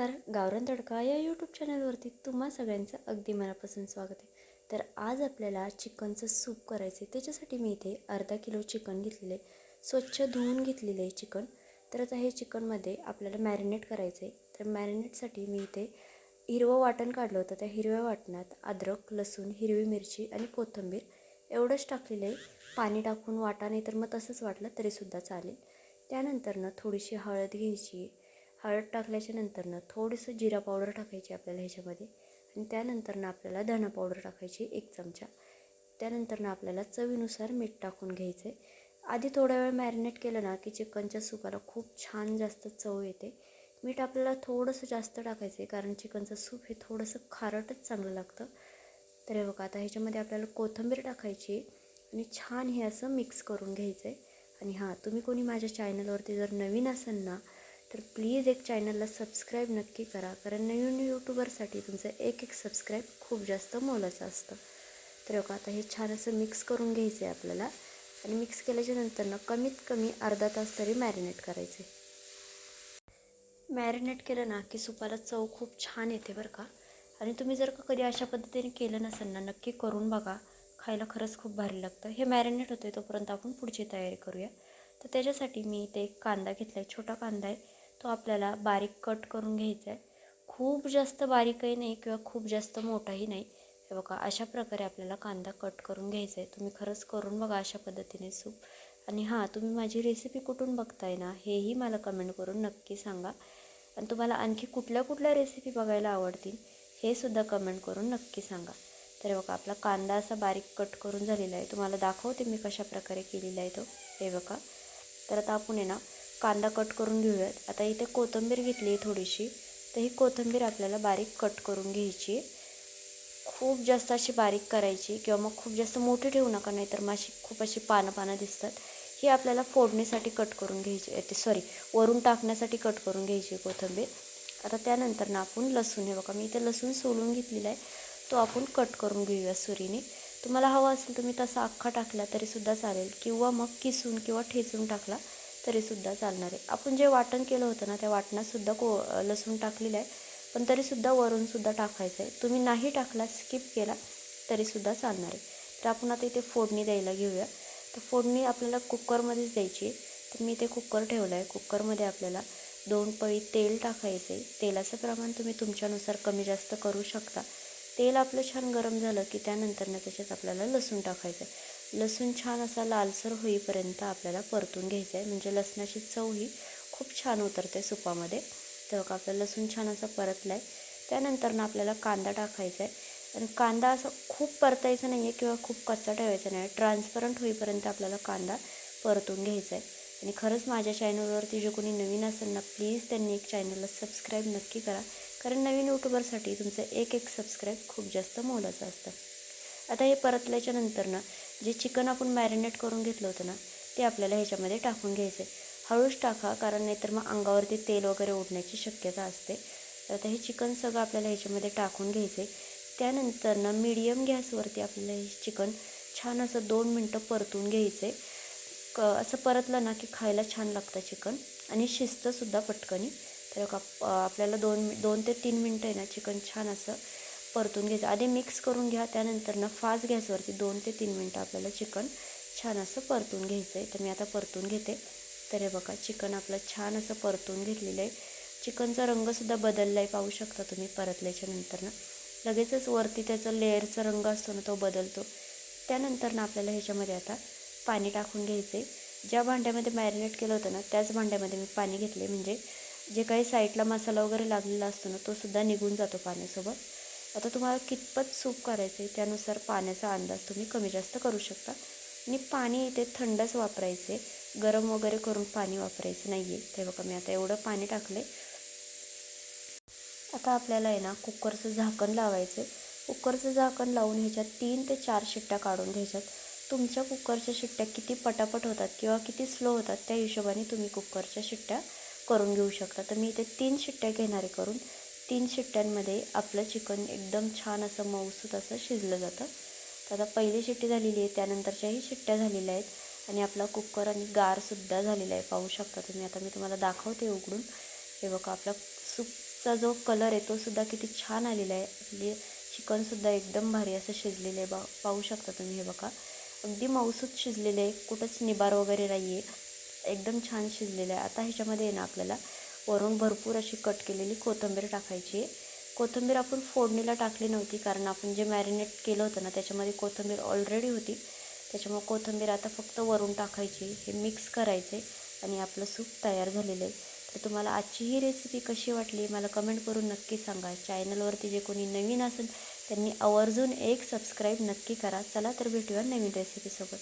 नमस्कार. गावरान तडका या यूट्यूब चॅनलवरती तुम्हा सगळ्यांचं अगदी मनापासून स्वागत आहे. तर आज आपल्याला चिकनचं सूप करायचं आहे. त्याच्यासाठी मी इथे अर्धा किलो चिकन घेतलेलं आहे. स्वच्छ धुवून घेतलेलं आहे चिकन. तर आता हे चिकनमध्ये आपल्याला मॅरिनेट करायचं आहे. तर मॅरिनेटसाठी मी इथे हिरवं वाटण काढलं होतं. त्या हिरव्या वाटणात अद्रक, लसूण, हिरवी मिरची आणि कोथिंबीर एवढंच टाकलेलं आहे. पाणी टाकून वाटा, नाही तर मग तसंच वाटलं तरीसुद्धा चालेल. त्यानंतर थोडीशी हळद घ्यायची. हळद टाकल्याच्या नंतरनं थोडंसं जिरा पावडर टाकायची आपल्याला ह्याच्यामध्ये, आणि त्यानंतरनं आपल्याला धना पावडर टाकायची 1 चमचा. त्यानंतरनं आपल्याला चवीनुसार मीठ टाकून घ्यायचं आहे. आधी थोडा वेळ मॅरिनेट केलं ना की चिकनच्या सूपाला खूप छान जास्त चव येते. मीठ आपल्याला थोडंसं जास्त टाकायचं आहे, कारण चिकनचं सूप हे थोडंसं खारटच चांगलं लागतं. तर हे बघा, आता ह्याच्यामध्ये आपल्याला कोथिंबीर टाकायची आणि छान हे असं मिक्स करून घ्यायचं आहे. आणि हां, तुम्ही कोणी माझ्या चॅनलवरती जर नवीन असाल ना, तर प्लीज एक चॅनलला सबस्क्राईब नक्की करा, कारण नवीन यूट्यूबरसाठी तुमचं एक सबस्क्राईब खूप जास्त मोलाचं असतं. तर बघा, आता हे छान असं मिक्स करून घ्यायचं आहे आपल्याला. आणि मिक्स केल्याच्या नंतरनं कमीत कमी अर्धा तास तरी मॅरिनेट करायचे. मॅरिनेट केलं ना की सुपाला चव खूप छान येते बरं का. आणि तुम्ही जर का कधी अशा पद्धतीने केलं नसेल ना, नक्की करून बघा. खायला खरंच खूप भारी लागतं. हे मॅरिनेट होतं तोपर्यंत आपण पुढची तयारी करूया. तर त्याच्यासाठी मी इथे एक कांदा घेतला आहे, छोटा कांदा आहे. तो आपल्याला बारीक कट करून घ्यायचा आहे. खूप जास्त बारीकही नाही किंवा खूप जास्त मोठाही नाही. हे बघा, अशा प्रकारे आपल्याला कांदा कट करून घ्यायचा आहे. तुम्ही खरंच करून बघा अशा पद्धतीने सूप. आणि हां, तुम्ही माझी रेसिपी कुठून बघताय ना, हेही मला कमेंट करून नक्की सांगा. आणि तुम्हाला आणखी कुठल्या कुठल्या रेसिपी बघायला आवडतील हे सुद्धा कमेंट करून नक्की सांगा. तर बघा, आपला कांदा असा बारीक कट करून झालेला आहे. तुम्हाला दाखवते मी कशा प्रकारे केलेला आहे तो. हे बघा, तर आता आपण आहे ना कांदा कट करून घेऊयात. आता इथे कोथिंबीर घेतली आहे थोडीशी. तर ही कोथिंबीर आपल्याला बारीक कट करून घ्यायची. खूप जास्त अशी बारीक करायची किंवा मग खूप जास्त मोठी ठेवू नका, नाहीतर मग अशी खूप अशी पानं दिसतात. ही आपल्याला फोडणीसाठी कट करून घ्यायची, वरून टाकण्यासाठी कट करून घ्यायची कोथिंबीर. आता त्यानंतर ना आपण लसूण, हे बघा मी इथे लसूण सोलून घेतलेला आहे, तो आपण कट करून घेऊया सुरीने. तुम्हाला हवा असेल तुम्ही तसा अख्खा टाकला तरीसुद्धा चालेल, किंवा मग किसून किंवा ठेचून टाकला तरीसुद्धा चालणार आहे. आपण जे वाटण केलं होतं ना, त्या वाटणातसुद्धा लसूण टाकलेलं आहे, पण तरीसुद्धा वरूनसुद्धा टाकायचं आहे. तुम्ही नाही टाकला, स्किप केला तरीसुद्धा चालणार आहे. तर आपण आता इथे फोडणी द्यायला घेऊया. तर फोडणी आपल्याला कुकरमध्येच द्यायची आहे. तर मी इथे कुकर ठेवला आहे. कुकरमध्ये आपल्याला 2 पळी तेल टाकायचं आहे. तेलाचं प्रमाण तुम्ही तुमच्यानुसार कमी जास्त करू शकता. तेल आपलं छान गरम झालं की त्यानंतरनं त्याच्यात आपल्याला लसूण टाकायचं आहे. लसूण छान असा लालसर होईपर्यंत आपल्याला परतून घ्यायचं आहे, म्हणजे लसणाची चव ही खूप छान उतरते सुपामध्ये. तर बघा, आपला लसूण छान असा परतला आहे. त्यानंतरनं आपल्याला कांदा टाकायचा आहे. आणि कांदा असा खूप परतायचा नाही आहे किंवा खूप कच्चा ठेवायचा नाही आहे. ट्रान्सपरंट होईपर्यंत आपल्याला कांदा परतून घ्यायचा आहे. आणि खरंच माझ्या चॅनलवरती जे कोणी नवीन असेल ना, प्लीज त्यांनी एक चॅनलला सबस्क्राईब नक्की करा, कारण नवीन यूट्यूबरसाठी तुमचं एक सबस्क्राईब खूप जास्त मोलाचं असतं. आता हे परतल्याच्या नंतरनं जे चिकन आपण मॅरिनेट करून घेतलं होतं ना, ते आपल्याला ह्याच्यामध्ये टाकून घ्यायचं आहे. हळूच टाका, कारण नाहीतर मग अंगावरती तेल वगैरे उडण्याची शक्यता असते. तर आता हे चिकन सगळं आपल्याला ह्याच्यामध्ये टाकून घ्यायचं आहे. त्यानंतरनं मीडियम गॅसवरती आपल्याला हे चिकन छान असं 2 मिनटं परतून घ्यायचं आहे. असं परतलं ना की खायला छान लागतं चिकन, आणि शिजतंसुद्धा पटकनी. तर आपल्याला 2 ते 3 मिनटं आहे ना चिकन छान असं परतून घ्यायचं. आधी मिक्स करून घ्या, त्यानंतरनं फास्ट गॅसवरती 2 ते 3 मिनटं आपल्याला चिकन छान असं परतून घ्यायचं आहे. तर मी आता परतून घेते. तर हे बघा, चिकन आपलं छान असं परतून घेतलेलं आहे. चिकनचा रंगसुद्धा बदलला आहे, पाहू शकता तुम्ही परतल्याच्या नंतरनं. लगेचच वरती त्याचा लेअरचा रंग असतो ना, तो बदलतो. त्यानंतरनं आपल्याला ह्याच्यामध्ये आता पाणी टाकून घ्यायचं आहे. ज्या भांड्यामध्ये मॅरिनेट केलं होतं ना, त्याच भांड्यामध्ये मी पाणी घेतले, म्हणजे जे काही साईडला मसाला वगैरे लागलेला असतो ना, तो सुद्धा निघून जातो पाण्यासोबत. आता तुम्हाला कितपत सूप करायचं आहे त्यानुसार पाण्याचा अंदाज तुम्ही कमी जास्त करू शकता. आणि पाणी इथे थंडच वापरायचे, गरम वगैरे करून पाणी वापरायचं नाही आहे. ते बघा, मी आता एवढं पाणी टाकले. आता आपल्याला आहे ना कुकरचं झाकण लावायचं. कुकरचं झाकण लावून ह्याच्यात 3 ते 4 शिट्ट्या काढून घ्यायच्यात. तुमच्या कुकरच्या शिट्ट्या किती पटापट होतात किंवा किती स्लो होतात त्या हिशोबाने तुम्ही कुकरच्या शिट्ट्या करून घेऊ शकता. तर मी इथे 3 शिट्ट्या घेणारे करून. 3 शिट्ट्यांमध्ये आपलं चिकन एकदम छान असं मऊसूत असं शिजलं जातं. तर आता पहिली शिट्टी झालेली आहे, त्यानंतरच्याही शिट्ट्या झालेल्या आहेत, आणि आपला कुकर आणि गारसुद्धा झालेला आहे, पाहू शकता तुम्ही. आता मी तुम्हाला दाखवते उघडून. हे बघा, आपला सूप चा जो कलर आहे तो सुद्धा किती छान आलेला आहे. आपले चिकनसुद्धा एकदम भारी असं शिजलेलं आहे. पाहू शकता तुम्ही हे बघा. अगदी मऊसूत शिजलेलं आहे, कुठंच निबार वगैरे नाही आहे, एकदम छान शिजलेलं आहे. आता ह्याच्यामध्ये आहे ना आपल्याला वरून भरपूर अशी कट केलेली कोथिंबीर टाकायची आहे. कोथिंबीर आपण फोडणीला टाकली नव्हती, कारण आपण जे मॅरिनेट केलं होतं ना त्याच्यामध्ये कोथिंबीर ऑलरेडी होती. त्याच्यामुळे कोथिंबीर आता फक्त वरून टाकायची, हे मिक्स करायचे आणि आपलं सूप तयार झालेलं आहे. तर तुम्हाला आजची ही रेसिपी कशी वाटली मला कमेंट करून नक्की सांगा. चॅनलवरती जे कोणी नवीन असेल त्यांनी आवर्जून एक सबस्क्राईब नक्की करा. चला तर भेटूया नवीन रेसिपीसोबत.